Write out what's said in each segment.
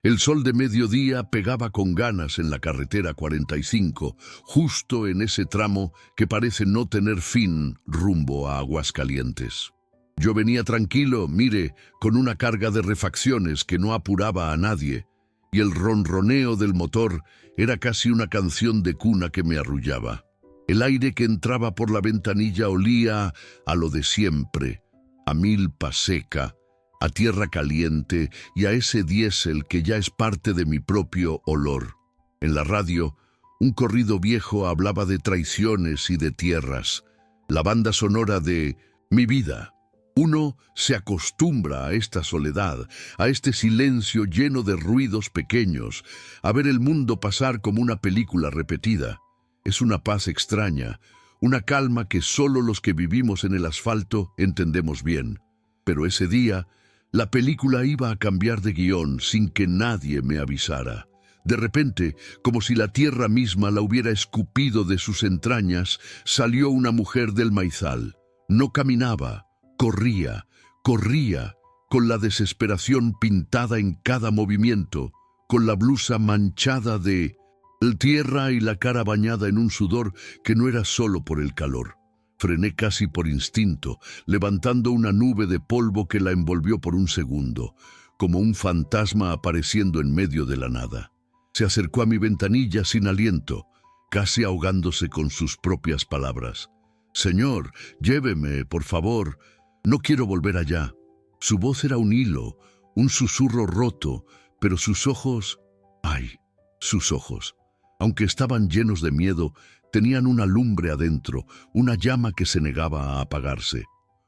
El sol de mediodía pegaba con ganas en la carretera 45, justo en ese tramo que parece no tener fin rumbo a Aguascalientes. Yo venía tranquilo, mire, con una carga de refacciones que no apuraba a nadie, y el ronroneo del motor era casi una canción de cuna que me arrullaba. El aire que entraba por la ventanilla olía a lo de siempre, a milpa seca, a tierra caliente y a ese diésel que ya es parte de mi propio olor. En la radio, un corrido viejo hablaba de traiciones y de tierras, la banda sonora de Mi vida. Uno se acostumbra a esta soledad, a este silencio lleno de ruidos pequeños, a ver el mundo pasar como una película repetida. Es una paz extraña, una calma que solo los que vivimos en el asfalto entendemos bien. Pero ese día, la película iba a cambiar de guión sin que nadie me avisara. De repente, como si la tierra misma la hubiera escupido de sus entrañas, salió una mujer del maizal. No caminaba. Corría, con la desesperación pintada en cada movimiento, con la blusa manchada de tierra y la cara bañada en un sudor que no era solo por el calor. Frené casi por instinto, levantando una nube de polvo que la envolvió por un segundo, como un fantasma apareciendo en medio de la nada. Se acercó a mi ventanilla sin aliento, casi ahogándose con sus propias palabras. «Señor, lléveme, por favor. No quiero volver allá». Su voz era un hilo, un susurro roto, pero sus ojos... ¡ay! Sus ojos. Aunque estaban llenos de miedo, tenían una lumbre adentro, una llama que se negaba a apagarse.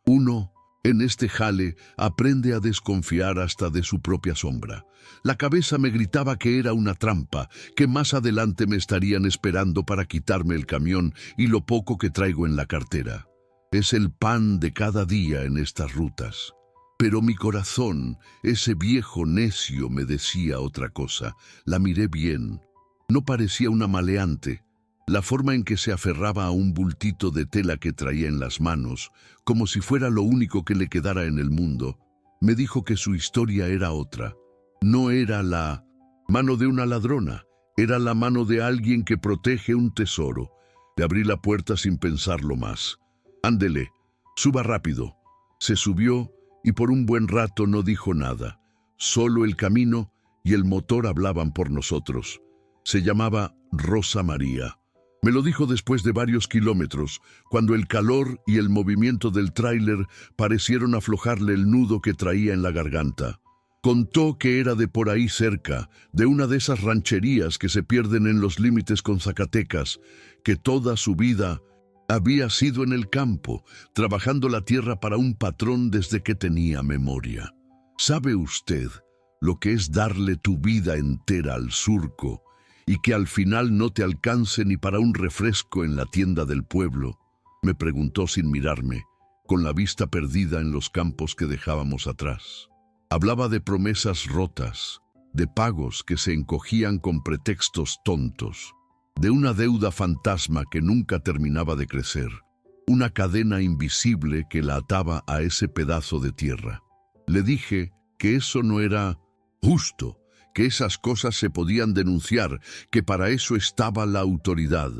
Uno, en este jale, aprende a desconfiar hasta de su propia sombra. La cabeza me gritaba que era una trampa, que más adelante me estarían esperando para quitarme el camión y lo poco que traigo en la cartera. Es el pan de cada día en estas rutas. Pero mi corazón, ese viejo necio, me decía otra cosa. La miré bien. No parecía una maleante. La forma en que se aferraba a un bultito de tela que traía en las manos, como si fuera lo único que le quedara en el mundo, me dijo que su historia era otra. No era la mano de una ladrona, era la mano de alguien que protege un tesoro. Le abrí la puerta sin pensarlo más. «Ándele, suba rápido». Se subió y por un buen rato no dijo nada. Solo el camino y el motor hablaban por nosotros. Se llamaba Rosa María. Me lo dijo después de varios kilómetros, cuando el calor y el movimiento del tráiler parecieron aflojarle el nudo que traía en la garganta. Contó que era de por ahí cerca, de una de esas rancherías que se pierden en los límites con Zacatecas, que toda su vida había sido en el campo, trabajando la tierra para un patrón desde que tenía memoria. ¿Sabe usted lo que es darle tu vida entera al surco y que al final no te alcance ni para un refresco en la tienda del pueblo? Me preguntó sin mirarme, con la vista perdida en los campos que dejábamos atrás. Hablaba de promesas rotas, de pagos que se encogían con pretextos tontos, de una deuda fantasma que nunca terminaba de crecer, una cadena invisible que la ataba a ese pedazo de tierra. Le dije que eso no era justo, que esas cosas se podían denunciar, que para eso estaba la autoridad.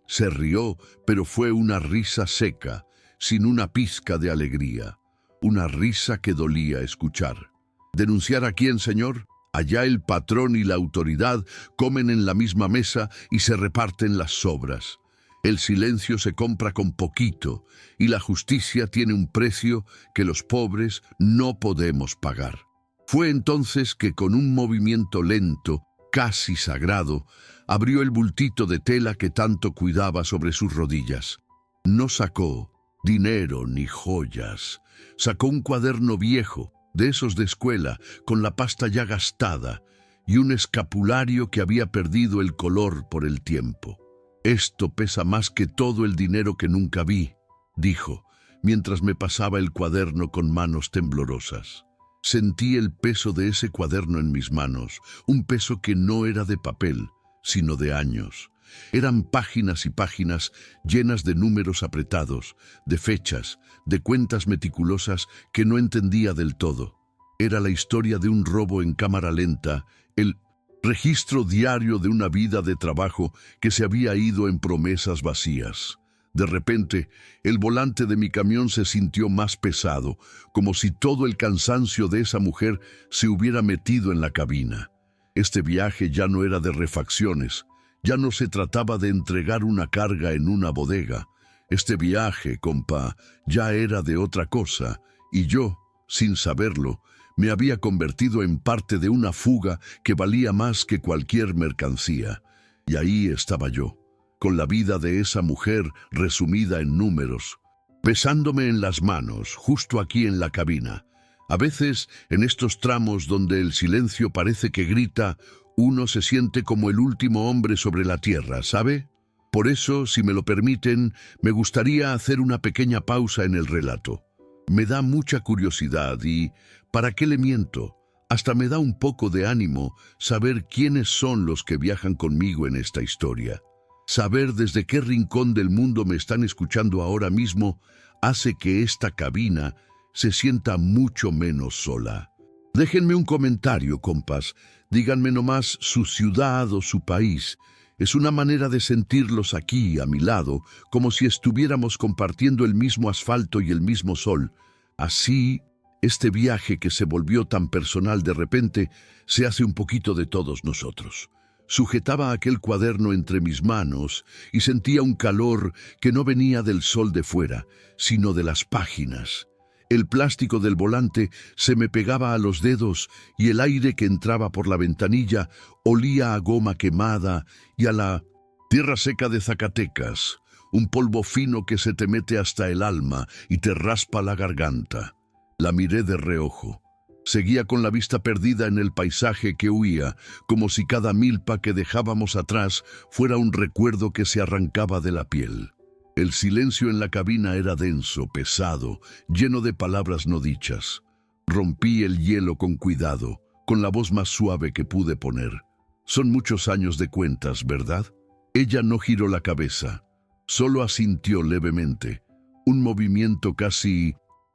Se rió, pero fue una risa seca, sin una pizca de alegría, una risa que dolía escuchar. ¿Denunciar a quién, señor? Allá el patrón y la autoridad comen en la misma mesa y se reparten las sobras. El silencio se compra con poquito y la justicia tiene un precio que los pobres no podemos pagar. Fue entonces que con un movimiento lento, casi sagrado, abrió el bultito de tela que tanto cuidaba sobre sus rodillas. No sacó dinero ni joyas. Sacó un cuaderno viejo, de esos de escuela, con la pasta ya gastada, y un escapulario que había perdido el color por el tiempo. «Esto pesa más que todo el dinero que nunca vi», dijo, mientras me pasaba el cuaderno con manos temblorosas. Sentí el peso de ese cuaderno en mis manos, un peso que no era de papel, sino de años. Eran páginas y páginas llenas de números apretados, de fechas, de cuentas meticulosas que no entendía del todo. Era la historia de un robo en cámara lenta el registro diario de una vida de trabajo que se había ido en promesas vacías. De repente, el volante de mi camión se sintió más pesado, como si todo el cansancio de esa mujer se hubiera metido en la cabina. Este viaje ya no era de refacciones, ya no se trataba de entregar una carga en una bodega. Este viaje, compa, ya era de otra cosa, y yo, sin saberlo, me había convertido en parte de una fuga que valía más que cualquier mercancía. Y ahí estaba yo, con la vida de esa mujer resumida en números, pesándome en las manos, justo aquí en la cabina. A veces, en estos tramos donde el silencio parece que grita, uno se siente como el último hombre sobre la tierra, ¿sabe? Por eso, si me lo permiten, me gustaría hacer una pequeña pausa en el relato. Me da mucha curiosidad y, ¿para qué le miento? Hasta me da un poco de ánimo saber quiénes son los que viajan conmigo en esta historia. Saber desde qué rincón del mundo me están escuchando ahora mismo hace que esta cabina se sienta mucho menos sola. Déjenme un comentario, compas. Díganme nomás su ciudad o su país. Es una manera de sentirlos aquí, a mi lado, como si estuviéramos compartiendo el mismo asfalto y el mismo sol. Así, este viaje que se volvió tan personal de repente se hace un poquito de todos nosotros. Sujetaba aquel cuaderno entre mis manos y sentía un calor que no venía del sol de fuera, sino de las páginas. El plástico del volante se me pegaba a los dedos y el aire que entraba por la ventanilla olía a goma quemada y a la tierra seca de Zacatecas, un polvo fino que se te mete hasta el alma y te raspa la garganta. La miré de reojo. Seguía con la vista perdida en el paisaje que huía, como si cada milpa que dejábamos atrás fuera un recuerdo que se arrancaba de la piel. El silencio en la cabina era denso, pesado, lleno de palabras no dichas. Rompí el hielo con cuidado, con la voz más suave que pude poner. Son muchos años de cuentas, ¿verdad? Ella no giró la cabeza, solo asintió levemente, un movimiento casi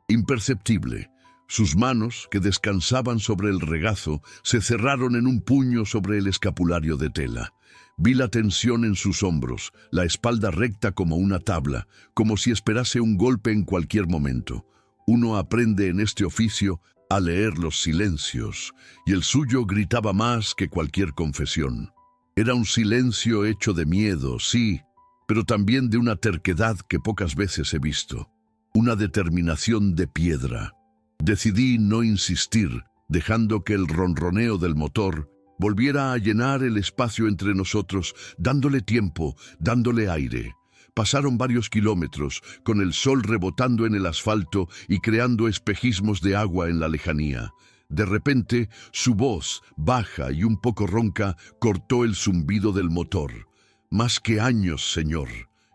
imperceptible. Sus manos, que descansaban sobre el regazo, se cerraron en un puño sobre el escapulario de tela. Vi la tensión en sus hombros, la espalda recta como una tabla, como si esperase un golpe en cualquier momento. Uno aprende en este oficio a leer los silencios, y el suyo gritaba más que cualquier confesión. Era un silencio hecho de miedo, sí, pero también de una terquedad que pocas veces he visto. Una determinación de piedra. Decidí no insistir, dejando que el ronroneo del motor volviera a llenar el espacio entre nosotros, dándole tiempo, dándole aire. Pasaron varios kilómetros, con el sol rebotando en el asfalto y creando espejismos de agua en la lejanía. De repente, su voz, baja y un poco ronca, cortó el zumbido del motor. Más que años, señor,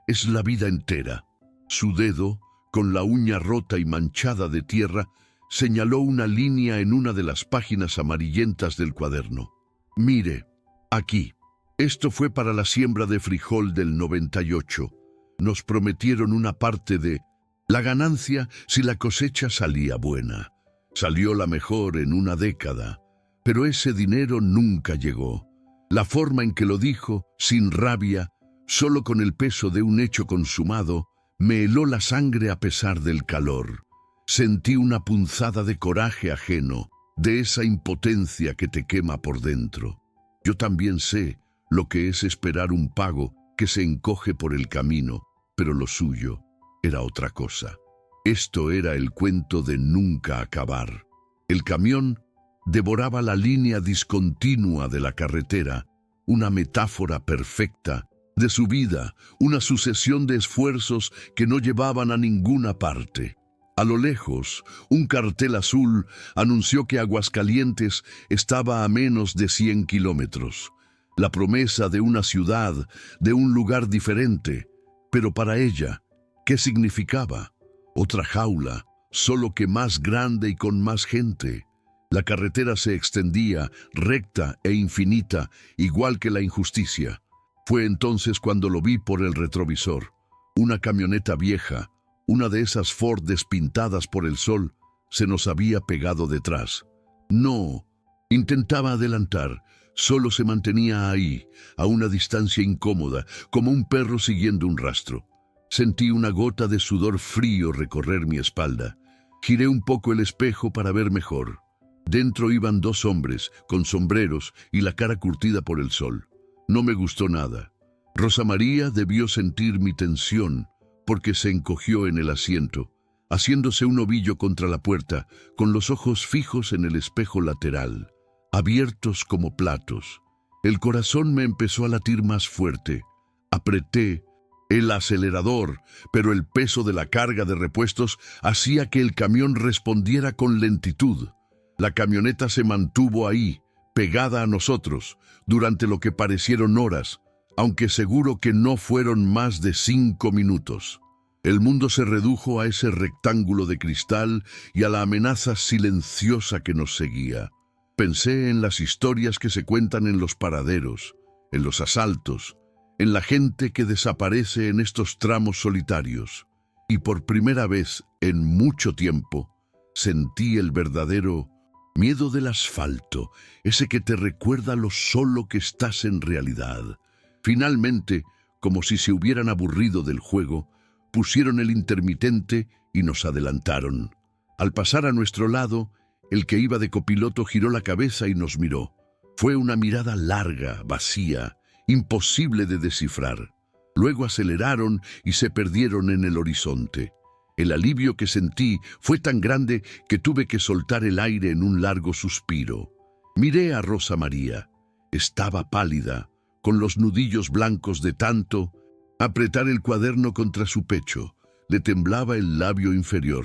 es la vida entera. Su dedo, con la uña rota y manchada de tierra, señaló una línea en una de las páginas amarillentas del cuaderno. Mire, aquí. Esto fue para la siembra de frijol del 98. Nos prometieron una parte de la ganancia si la cosecha salía buena. Salió la mejor en una década, pero ese dinero nunca llegó. La forma en que lo dijo, sin rabia, solo con el peso de un hecho consumado, me heló la sangre a pesar del calor. Sentí una punzada de coraje ajeno, de esa impotencia que te quema por dentro. Yo también sé lo que es esperar un pago que se encoge por el camino, pero lo suyo era otra cosa. Esto era el cuento de nunca acabar. El camión devoraba la línea discontinua de la carretera, una metáfora perfecta de su vida, una sucesión de esfuerzos que no llevaban a ninguna parte. A lo lejos, un cartel azul anunció que Aguascalientes estaba a menos de 100 kilómetros. La promesa de una ciudad, de un lugar diferente. Pero para ella, ¿qué significaba? Otra jaula, solo que más grande y con más gente. La carretera se extendía, recta e infinita, igual que la injusticia. Fue entonces cuando lo vi por el retrovisor. Una camioneta vieja, una de esas Ford despintadas por el sol, se nos había pegado detrás. No, intentaba adelantar, Solo se mantenía ahí, a una distancia incómoda, como un perro siguiendo un rastro. Sentí una gota de sudor frío recorrer mi espalda. Giré un poco el espejo para ver mejor. Dentro iban dos hombres, con sombreros y la cara curtida por el sol. No me gustó nada. Rosa María debió sentir mi tensión, porque se encogió en el asiento, haciéndose un ovillo contra la puerta, con los ojos fijos en el espejo lateral, abiertos como platos. El corazón me empezó a latir más fuerte. Apreté el acelerador, pero el peso de la carga de repuestos hacía que el camión respondiera con lentitud. La camioneta se mantuvo ahí, pegada a nosotros, durante lo que parecieron horas, aunque seguro que no fueron más de 5 minutos. El mundo se redujo a ese rectángulo de cristal y a la amenaza silenciosa que nos seguía. Pensé en las historias que se cuentan en los paraderos, en los asaltos, en la gente que desaparece en estos tramos solitarios. Y por primera vez en mucho tiempo, sentí el verdadero miedo del asfalto, ese que te recuerda lo solo que estás en realidad. Finalmente, como si se hubieran aburrido del juego, pusieron el intermitente y nos adelantaron. Al pasar a nuestro lado, el que iba de copiloto giró la cabeza y nos miró. Fue una mirada larga, vacía, imposible de descifrar. Luego aceleraron y se perdieron en el horizonte. El alivio que sentí fue tan grande que tuve que soltar el aire en un largo suspiro. Miré a Rosa María. Estaba pálida, con los nudillos blancos de tanto apretar el cuaderno contra su pecho. Le temblaba el labio inferior.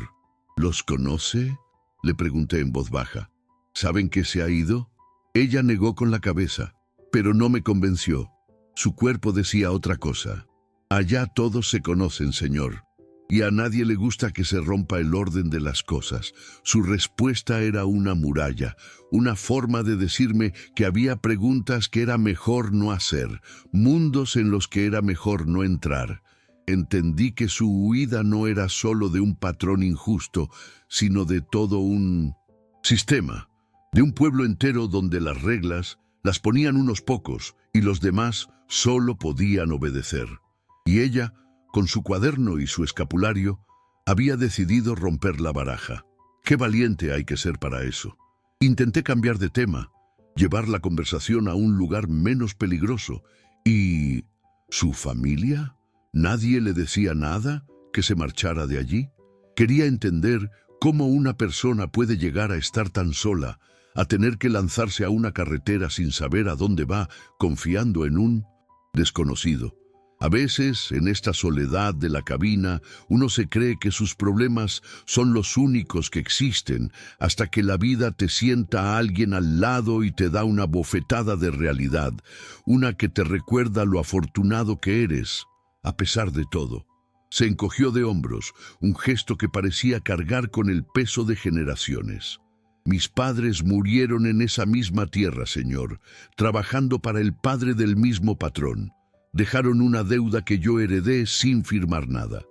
¿Los conoce?, le pregunté en voz baja. ¿Saben que se ha ido? Ella negó con la cabeza, pero no me convenció. Su cuerpo decía otra cosa. Allá todos se conocen, señor, y a nadie le gusta que se rompa el orden de las cosas. Su respuesta era una muralla, una forma de decirme que había preguntas que era mejor no hacer, mundos en los que era mejor no entrar. Entendí que su huida no era solo de un patrón injusto, sino de todo un sistema, de un pueblo entero donde las reglas las ponían unos pocos y los demás solo podían obedecer. Y ella, con su cuaderno y su escapulario, había decidido romper la baraja. Qué valiente hay que ser para eso. Intenté cambiar de tema, llevar la conversación a un lugar menos peligroso. ¿Y su familia? ¿Nadie le decía nada que se marchara de allí? Quería entender cómo una persona puede llegar a estar tan sola, a tener que lanzarse a una carretera sin saber a dónde va, confiando en un desconocido. A veces, en esta soledad de la cabina, uno se cree que sus problemas son los únicos que existen, hasta que la vida te sienta a alguien al lado y te da una bofetada de realidad, una que te recuerda lo afortunado que eres, a pesar de todo. Se encogió de hombros, un gesto que parecía cargar con el peso de generaciones. Mis padres murieron en esa misma tierra, señor, trabajando para el padre del mismo patrón. Dejaron una deuda que yo heredé sin firmar nada.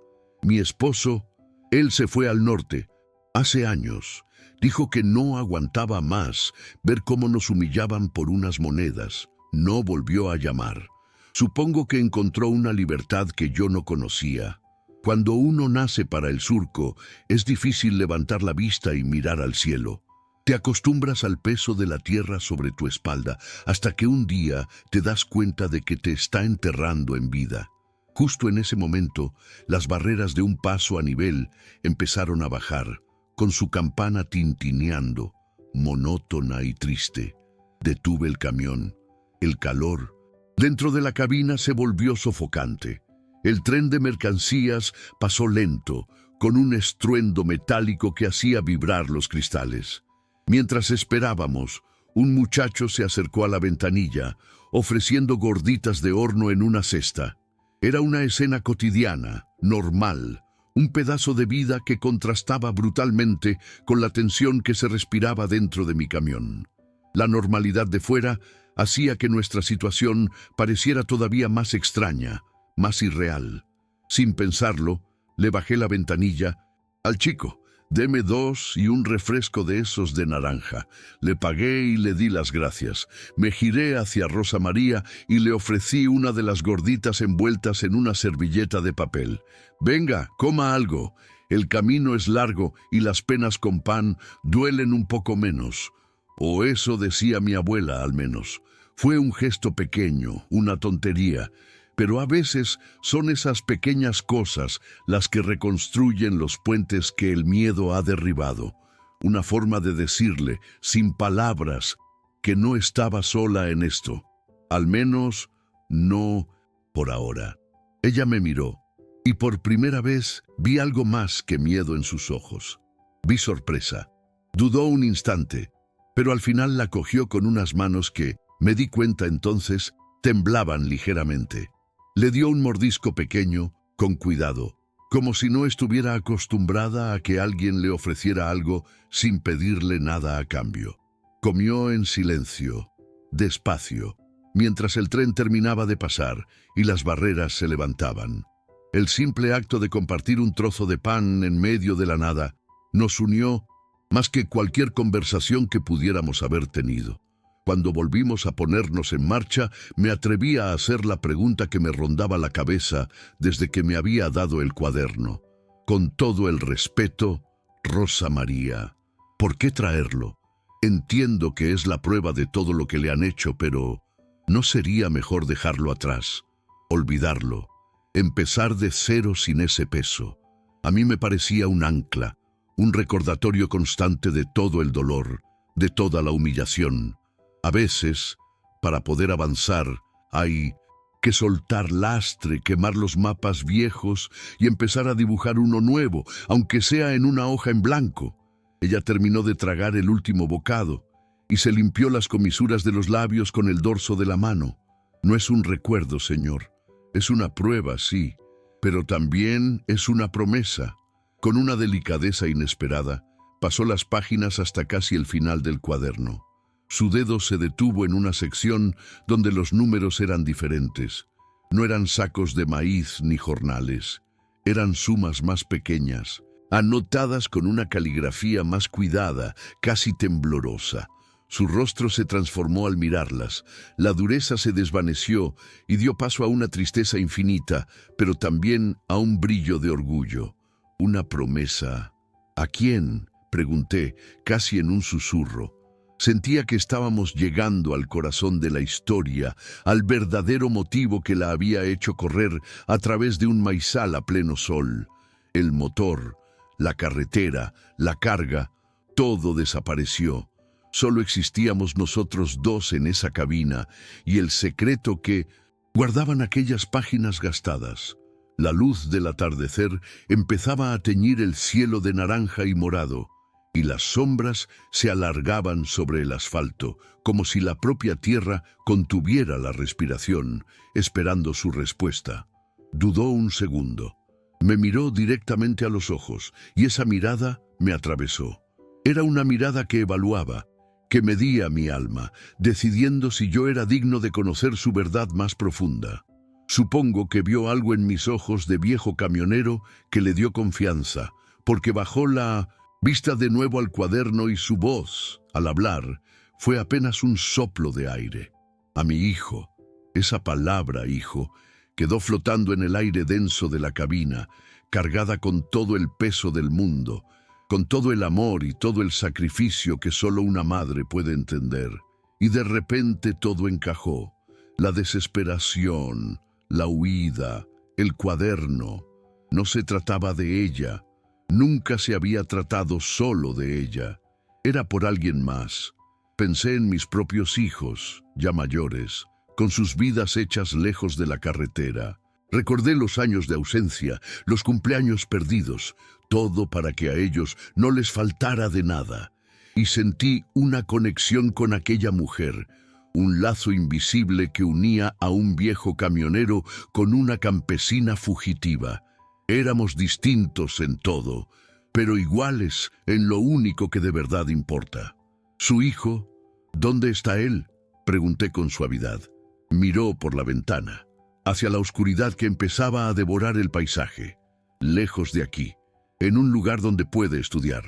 Mi esposo, él se fue al norte, hace años. Dijo que no aguantaba más ver cómo nos humillaban por unas monedas. No volvió a llamar. Supongo que encontró una libertad que yo no conocía. Cuando uno nace para el surco, es difícil levantar la vista y mirar al cielo. Te acostumbras al peso de la tierra sobre tu espalda, hasta que un día te das cuenta de que te está enterrando en vida. Justo en ese momento, las barreras de un paso a nivel empezaron a bajar, con su campana tintineando, monótona y triste. Detuve el camión. El calor dentro de la cabina se volvió sofocante. El tren de mercancías pasó lento, con un estruendo metálico que hacía vibrar los cristales. Mientras esperábamos, un muchacho se acercó a la ventanilla, ofreciendo gorditas de horno en una cesta. Era una escena cotidiana, normal, un pedazo de vida que contrastaba brutalmente con la tensión que se respiraba dentro de mi camión. La normalidad de fuera hacía que nuestra situación pareciera todavía más extraña, más irreal. Sin pensarlo, le bajé la ventanilla. Al chico, Deme 2 y un refresco de esos de naranja. Le pagué y le di las gracias. Me giré hacia Rosa María y le ofrecí una de las gorditas envueltas en una servilleta de papel. Venga, coma algo. El camino es largo y las penas con pan duelen un poco menos. O eso decía mi abuela, al menos. Fue un gesto pequeño, una tontería, pero a veces son esas pequeñas cosas las que reconstruyen los puentes que el miedo ha derribado. Una forma de decirle, sin palabras, que no estaba sola en esto. Al menos, no por ahora. Ella me miró, y por primera vez vi algo más que miedo en sus ojos. Vi sorpresa. Dudó un instante, pero al final la cogió con unas manos que, me di cuenta entonces, temblaban ligeramente. Le dio un mordisco pequeño, con cuidado, como si no estuviera acostumbrada a que alguien le ofreciera algo sin pedirle nada a cambio. Comió en silencio, despacio, mientras el tren terminaba de pasar y las barreras se levantaban. El simple acto de compartir un trozo de pan en medio de la nada nos unió más que cualquier conversación que pudiéramos haber tenido. Cuando volvimos a ponernos en marcha, me atreví a hacer la pregunta que me rondaba la cabeza desde que me había dado el cuaderno. Con todo el respeto, Rosa María, ¿por qué traerlo? Entiendo que es la prueba de todo lo que le han hecho, pero ¿no sería mejor dejarlo atrás? Olvidarlo. Empezar de cero sin ese peso. A mí me parecía un ancla, un recordatorio constante de todo el dolor, de toda la humillación. A veces, para poder avanzar, hay que soltar lastre, quemar los mapas viejos y empezar a dibujar uno nuevo, aunque sea en una hoja en blanco. Ella terminó de tragar el último bocado y se limpió las comisuras de los labios con el dorso de la mano. No es un recuerdo, señor. Es una prueba, sí, pero también es una promesa. Con una delicadeza inesperada, pasó las páginas hasta casi el final del cuaderno. Su dedo se detuvo en una sección donde los números eran diferentes. No eran sacos de maíz ni jornales. Eran sumas más pequeñas, anotadas con una caligrafía más cuidada, casi temblorosa. Su rostro se transformó al mirarlas. La dureza se desvaneció y dio paso a una tristeza infinita, pero también a un brillo de orgullo. Una promesa. ¿A quién?, pregunté, casi en un susurro. Sentía que estábamos llegando al corazón de la historia, al verdadero motivo que la había hecho correr a través de un maizal a pleno sol. El motor, la carretera, la carga, todo desapareció. Solo existíamos nosotros dos en esa cabina y el secreto que guardaban aquellas páginas gastadas. La luz del atardecer empezaba a teñir el cielo de naranja y morado, y las sombras se alargaban sobre el asfalto, como si la propia tierra contuviera la respiración, esperando su respuesta. Dudó un segundo. Me miró directamente a los ojos, y esa mirada me atravesó. Era una mirada que evaluaba, que medía mi alma, decidiendo si yo era digno de conocer su verdad más profunda. Supongo que vio algo en mis ojos de viejo camionero que le dio confianza, porque bajó la vista de nuevo al cuaderno y su voz, al hablar, fue apenas un soplo de aire. A mi hijo, esa palabra hijo, quedó flotando en el aire denso de la cabina, cargada con todo el peso del mundo, con todo el amor y todo el sacrificio que solo una madre puede entender. Y de repente todo encajó. La desesperación, la huida, el cuaderno. No se trataba de ella. Nunca se había tratado solo de ella. Era por alguien más. Pensé en mis propios hijos, ya mayores, con sus vidas hechas lejos de la carretera. Recordé los años de ausencia, los cumpleaños perdidos, todo para que a ellos no les faltara de nada. Y sentí una conexión con aquella mujer, un lazo invisible que unía a un viejo camionero con una campesina fugitiva. Éramos distintos en todo, pero iguales en lo único que de verdad importa. ¿Su hijo? ¿Dónde está él?, pregunté con suavidad. Miró por la ventana, hacia la oscuridad que empezaba a devorar el paisaje. Lejos de aquí. en un lugar donde puede estudiar.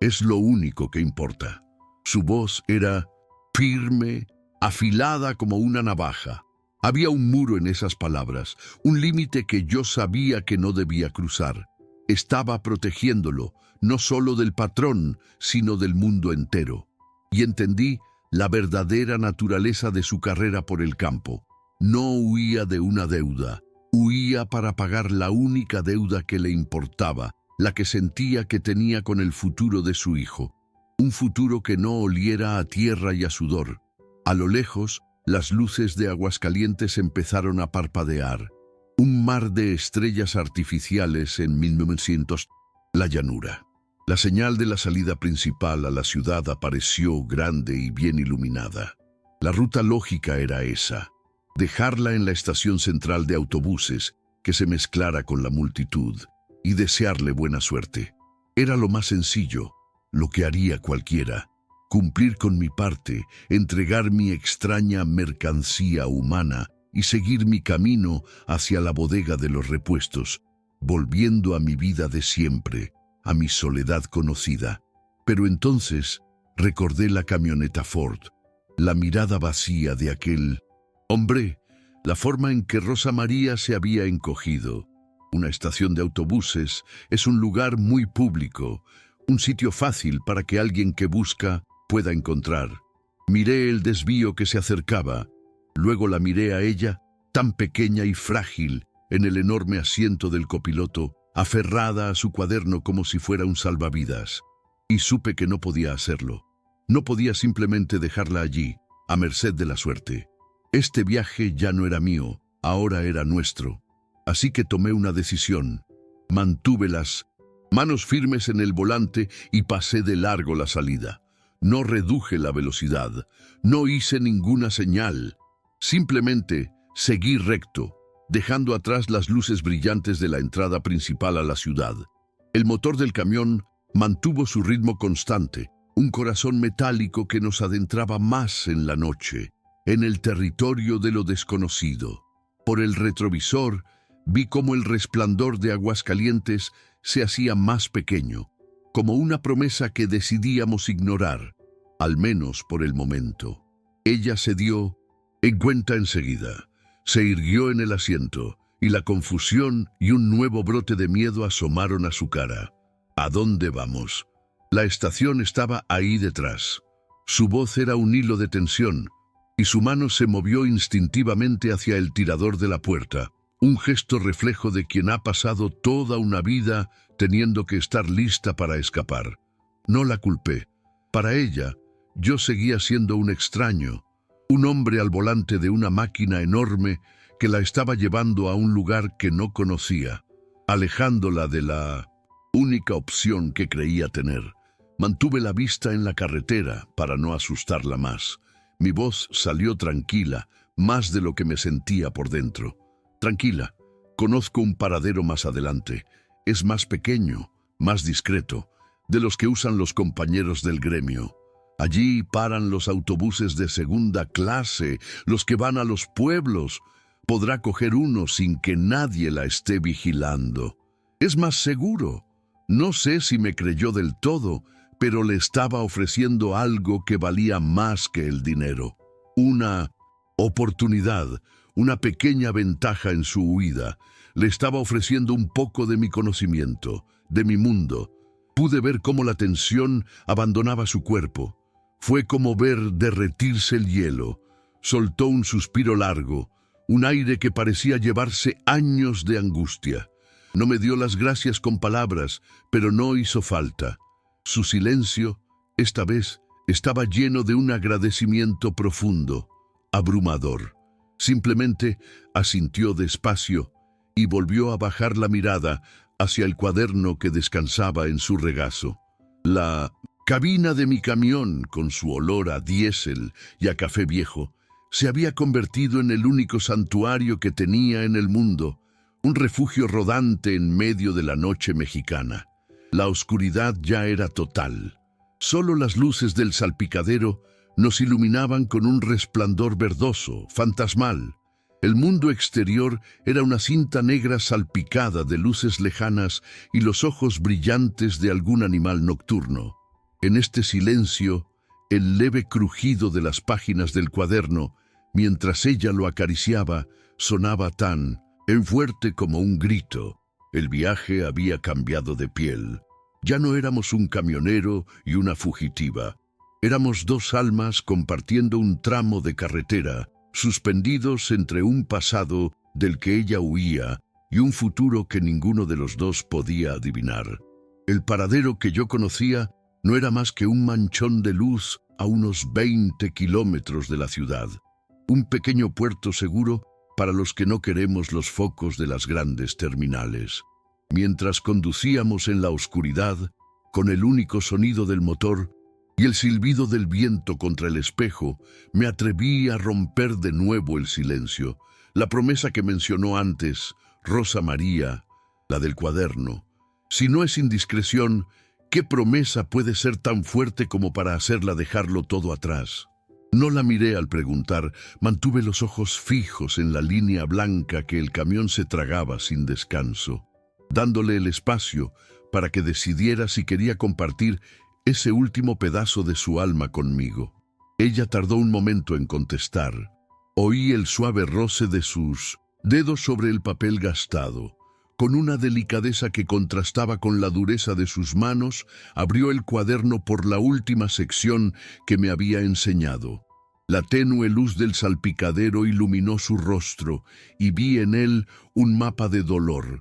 Es lo único que importa. Su voz era firme, afilada como una navaja. Había un muro en esas palabras, un límite que yo sabía que no debía cruzar. Estaba protegiéndolo, no solo del patrón, sino del mundo entero. Y entendí la verdadera naturaleza de su carrera por el campo. No huía de una deuda, huía para pagar la única deuda que le importaba, la que sentía que tenía con el futuro de su hijo. Un futuro que no oliera a tierra y a sudor. A lo lejos, las luces de Aguascalientes empezaron a parpadear. Un mar de estrellas artificiales en 1900. La llanura. La señal de la salida principal a la ciudad apareció grande y bien iluminada. La ruta lógica era esa: dejarla en la estación central de autobuses, que se mezclara con la multitud, y desearle buena suerte. Era lo más sencillo, lo que haría cualquiera: cumplir con mi parte, entregar mi extraña mercancía humana y seguir mi camino hacia la bodega de los repuestos, volviendo a mi vida de siempre, a mi soledad conocida. Pero entonces recordé la camioneta Ford, la mirada vacía de aquel hombre, la forma en que Rosa María se había encogido. Una estación de autobuses es un lugar muy público, un sitio fácil para que alguien que busca pueda encontrar. Miré el desvío que se acercaba, luego la miré a ella, tan pequeña y frágil, en el enorme asiento del copiloto, aferrada a su cuaderno como si fuera un salvavidas. Y supe que no podía hacerlo. No podía simplemente dejarla allí, a merced de la suerte. Este viaje ya no era mío, ahora era nuestro. Así que tomé una decisión. Mantuve las manos firmes en el volante y pasé de largo la salida. No reduje la velocidad, no hice ninguna señal. Simplemente seguí recto, dejando atrás las luces brillantes de la entrada principal a la ciudad. El motor del camión mantuvo su ritmo constante, un corazón metálico que nos adentraba más en la noche, en el territorio de lo desconocido. Por el retrovisor vi cómo el resplandor de Aguascalientes se hacía más pequeño, como una promesa que decidíamos ignorar, al menos por el momento. Ella se dio en cuenta enseguida, se irguió en el asiento, y la confusión y un nuevo brote de miedo asomaron a su cara. ¿A dónde vamos? La estación estaba ahí detrás. Su voz era un hilo de tensión, y su mano se movió instintivamente hacia el tirador de la puerta, un gesto reflejo de quien ha pasado toda una vida teniendo que estar lista para escapar. No la culpé. Para ella, yo seguía siendo un extraño, un hombre al volante de una máquina enorme que la estaba llevando a un lugar que no conocía, alejándola de la única opción que creía tener. Mantuve la vista en la carretera para no asustarla más. Mi voz salió tranquila, más de lo que me sentía por dentro. Tranquila, conozco un paradero más adelante. Es más pequeño, más discreto, de los que usan los compañeros del gremio. Allí paran los autobuses de segunda clase, los que van a los pueblos. Podrá coger uno sin que nadie la esté vigilando. Es más seguro. No sé si me creyó del todo, pero le estaba ofreciendo algo que valía más que el dinero. Una oportunidad, una pequeña ventaja en su huida. Le estaba ofreciendo un poco de mi conocimiento, de mi mundo. Pude ver cómo la tensión abandonaba su cuerpo. Fue como ver derretirse el hielo. Soltó un suspiro largo, un aire que parecía llevarse años de angustia. No me dio las gracias con palabras, pero no hizo falta. Su silencio, esta vez, estaba lleno de un agradecimiento profundo, abrumador. Simplemente asintió despacio y volvió a bajar la mirada hacia el cuaderno que descansaba en su regazo. La cabina de mi camión, con su olor a diésel y a café viejo, se había convertido en el único santuario que tenía en el mundo, un refugio rodante en medio de la noche mexicana. La oscuridad ya era total. Solo las luces del salpicadero nos iluminaban con un resplandor verdoso, fantasmal. El mundo exterior era una cinta negra salpicada de luces lejanas y los ojos brillantes de algún animal nocturno. En este silencio, el leve crujido de las páginas del cuaderno, mientras ella lo acariciaba, sonaba tan fuerte como un grito. El viaje había cambiado de piel. Ya no éramos un camionero y una fugitiva. Éramos dos almas compartiendo un tramo de carretera, suspendidos entre un pasado del que ella huía y un futuro que ninguno de los dos podía adivinar. El paradero que yo conocía no era más que un manchón de luz a unos 20 kilómetros de la ciudad. Un pequeño puerto seguro para los que no queremos los focos de las grandes terminales. Mientras conducíamos en la oscuridad, con el único sonido del motor y el silbido del viento contra el espejo, me atreví a romper de nuevo el silencio. La promesa que mencionó antes, Rosa María, la del cuaderno. Si no es indiscreción, ¿qué promesa puede ser tan fuerte como para hacerla dejarlo todo atrás? No la miré al preguntar, mantuve los ojos fijos en la línea blanca que el camión se tragaba sin descanso, dándole el espacio para que decidiera si quería compartir ese último pedazo de su alma conmigo. Ella tardó un momento en contestar. Oí el suave roce de sus dedos sobre el papel gastado. Con una delicadeza que contrastaba con la dureza de sus manos, abrió el cuaderno por la última sección que me había enseñado. La tenue luz del salpicadero iluminó su rostro y vi en él un mapa de dolor,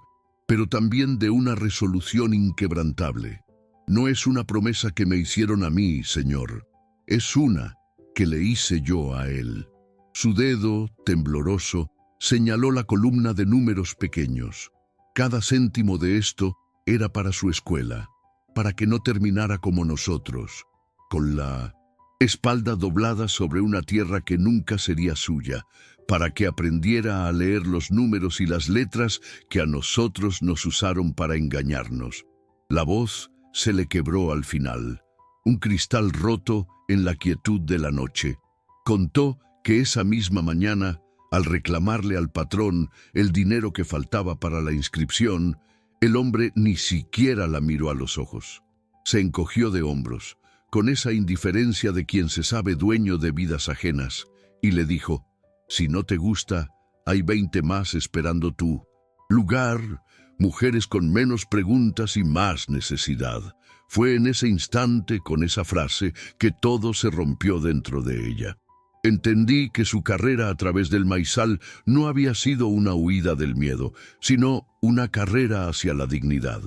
pero también de una resolución inquebrantable. No es una promesa que me hicieron a mí, Señor. Es una que le hice yo a él. Su dedo, tembloroso, señaló la columna de números pequeños. Cada céntimo de esto era para su escuela, para que no terminara como nosotros, con la espalda doblada sobre una tierra que nunca sería suya, para que aprendiera a leer los números y las letras que a nosotros nos usaron para engañarnos. La voz se le quebró al final, un cristal roto en la quietud de la noche. Contó que esa misma mañana, al reclamarle al patrón el dinero que faltaba para la inscripción, el hombre ni siquiera la miró a los ojos. Se encogió de hombros, con esa indiferencia de quien se sabe dueño de vidas ajenas, y le dijo: «Si no te gusta, hay 20 más esperando tu lugar, mujeres con menos preguntas y más necesidad». Fue en ese instante, con esa frase, que todo se rompió dentro de ella. Entendí que su carrera a través del maizal no había sido una huida del miedo, sino una carrera hacia la dignidad.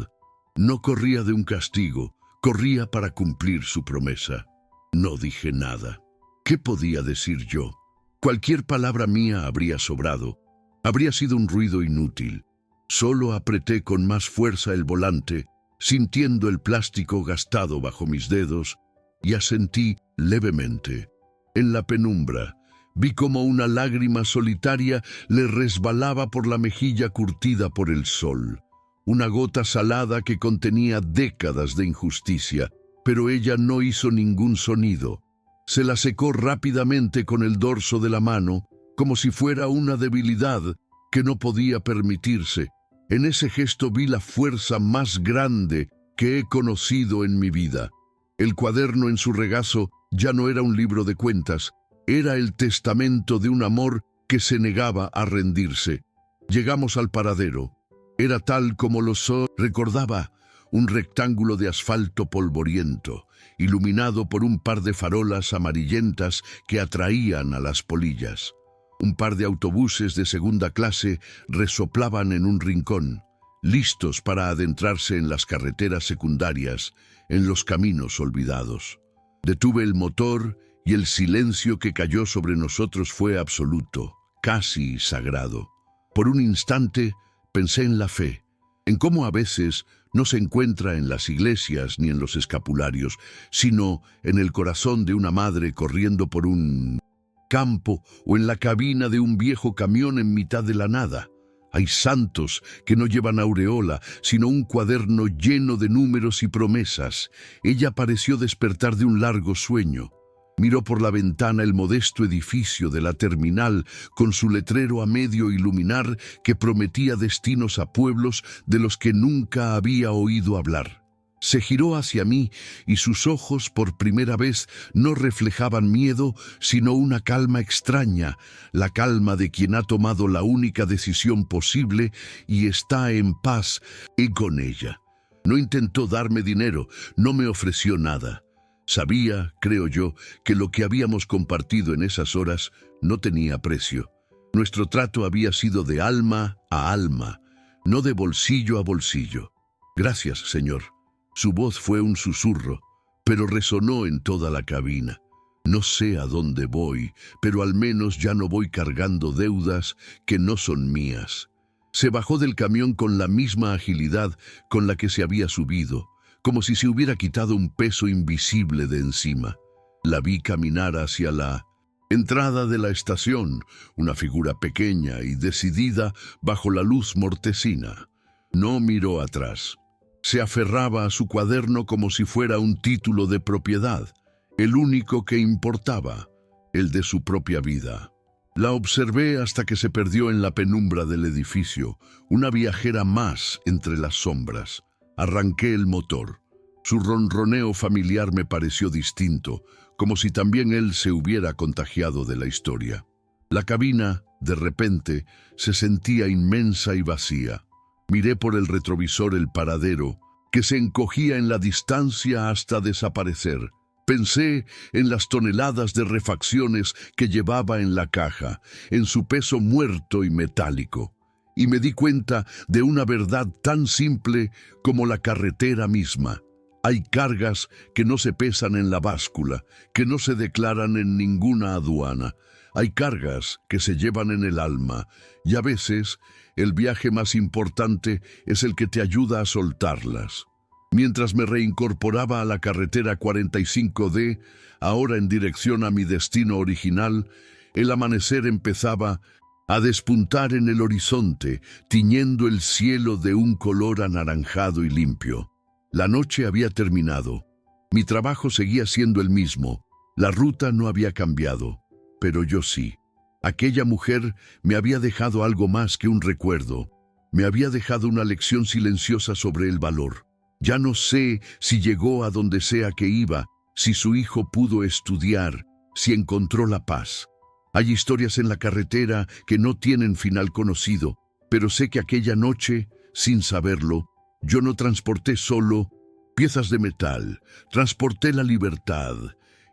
No corría de un castigo, corría para cumplir su promesa. No dije nada. ¿Qué podía decir yo? Cualquier palabra mía habría sobrado. Habría sido un ruido inútil. Solo apreté con más fuerza el volante, sintiendo el plástico gastado bajo mis dedos, y asentí levemente. En la penumbra, vi como una lágrima solitaria le resbalaba por la mejilla curtida por el sol. Una gota salada que contenía décadas de injusticia, pero ella no hizo ningún sonido. Se la secó rápidamente con el dorso de la mano, como si fuera una debilidad que no podía permitirse. En ese gesto vi la fuerza más grande que he conocido en mi vida. El cuaderno en su regazo ya no era un libro de cuentas, era el testamento de un amor que se negaba a rendirse. Llegamos al paradero. Era tal como lo recordaba, un rectángulo de asfalto polvoriento, iluminado por un par de farolas amarillentas que atraían a las polillas. Un par de autobuses de segunda clase resoplaban en un rincón, listos para adentrarse en las carreteras secundarias, en los caminos olvidados. Detuve el motor y el silencio que cayó sobre nosotros fue absoluto, casi sagrado. Por un instante pensé en la fe, en cómo a veces no se encuentra en las iglesias ni en los escapularios, sino en el corazón de una madre corriendo por un campo o en la cabina de un viejo camión en mitad de la nada. Hay santos que no llevan aureola, sino un cuaderno lleno de números y promesas. Ella pareció despertar de un largo sueño. Miró por la ventana el modesto edificio de la terminal con su letrero a medio iluminar que prometía destinos a pueblos de los que nunca había oído hablar. Se giró hacia mí y sus ojos por primera vez no reflejaban miedo, sino una calma extraña, la calma de quien ha tomado la única decisión posible y está en paz y con ella. No intentó darme dinero, no me ofreció nada. Sabía, creo yo, que lo que habíamos compartido en esas horas no tenía precio. Nuestro trato había sido de alma a alma, no de bolsillo a bolsillo. Gracias, señor. Su voz fue un susurro, pero resonó en toda la cabina. No sé a dónde voy, pero al menos ya no voy cargando deudas que no son mías. Se bajó del camión con la misma agilidad con la que se había subido, como si se hubiera quitado un peso invisible de encima. La vi caminar hacia la entrada de la estación, una figura pequeña y decidida bajo la luz mortecina. No miró atrás. Se aferraba a su cuaderno como si fuera un título de propiedad, el único que importaba, el de su propia vida. La observé hasta que se perdió en la penumbra del edificio, una viajera más entre las sombras. Arranqué el motor. Su ronroneo familiar me pareció distinto, como si también él se hubiera contagiado de la historia. La cabina, de repente, se sentía inmensa y vacía. Miré por el retrovisor el paradero, que se encogía en la distancia hasta desaparecer. Pensé en las toneladas de refacciones que llevaba en la caja, en su peso muerto y metálico, y me di cuenta de una verdad tan simple como la carretera misma. Hay cargas que no se pesan en la báscula, que no se declaran en ninguna aduana. Hay cargas que se llevan en el alma, y a veces el viaje más importante es el que te ayuda a soltarlas. Mientras me reincorporaba a la carretera 45D, ahora en dirección a mi destino original, el amanecer empezaba a despuntar en el horizonte, tiñendo el cielo de un color anaranjado y limpio. La noche había terminado. Mi trabajo seguía siendo el mismo. La ruta no había cambiado, pero yo sí. Aquella mujer me había dejado algo más que un recuerdo. Me había dejado una lección silenciosa sobre el valor. Ya no sé si llegó a donde sea que iba, si su hijo pudo estudiar, si encontró la paz. Hay historias en la carretera que no tienen final conocido, pero sé que aquella noche, sin saberlo, yo no transporté solo piezas de metal, transporté la libertad.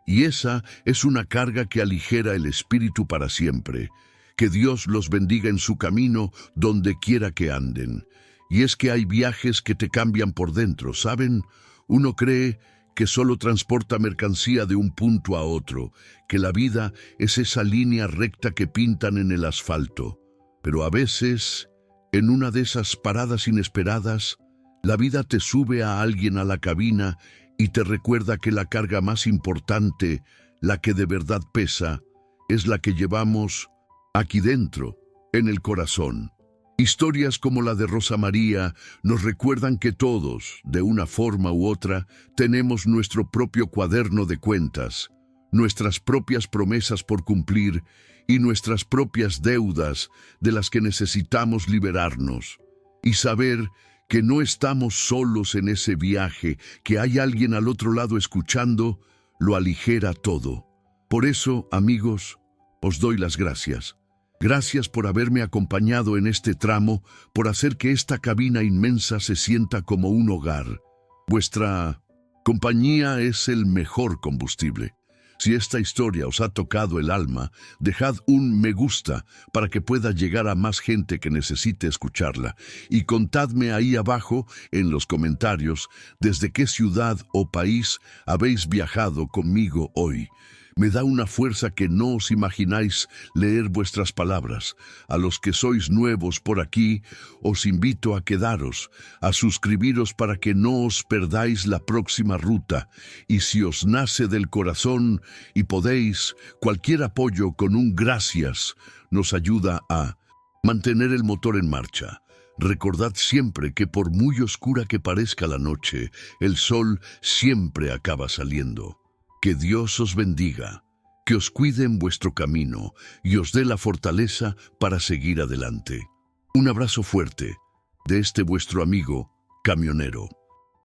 Y esa es una carga que aligera el espíritu para siempre. Que Dios los bendiga en su camino donde quiera que anden. Y es que hay viajes que te cambian por dentro, ¿saben? Uno cree que solo transporta mercancía de un punto a otro, que la vida es esa línea recta que pintan en el asfalto. Pero a veces, en una de esas paradas inesperadas, la vida te sube a alguien a la cabina y te recuerda que la carga más importante, la que de verdad pesa, es la que llevamos aquí dentro, en el corazón. Historias como la de Rosa María nos recuerdan que todos, de una forma u otra, tenemos nuestro propio cuaderno de cuentas, nuestras propias promesas por cumplir y nuestras propias deudas de las que necesitamos liberarnos. Y saber que no estamos solos en ese viaje, que hay alguien al otro lado escuchando, lo aligera todo. Por eso, amigos, os doy las gracias. Gracias por haberme acompañado en este tramo, por hacer que esta cabina inmensa se sienta como un hogar. Vuestra compañía es el mejor combustible. Si esta historia os ha tocado el alma, dejad un me gusta para que pueda llegar a más gente que necesite escucharla. Y contadme ahí abajo, en los comentarios, desde qué ciudad o país habéis viajado conmigo hoy. Me da una fuerza que no os imagináis leer vuestras palabras. A los que sois nuevos por aquí, os invito a quedaros, a suscribiros para que no os perdáis la próxima ruta. Y si os nace del corazón y podéis, cualquier apoyo con un gracias nos ayuda a mantener el motor en marcha. Recordad siempre que por muy oscura que parezca la noche, el sol siempre acaba saliendo. Que Dios os bendiga, que os cuide en vuestro camino y os dé la fortaleza para seguir adelante. Un abrazo fuerte de este vuestro amigo camionero.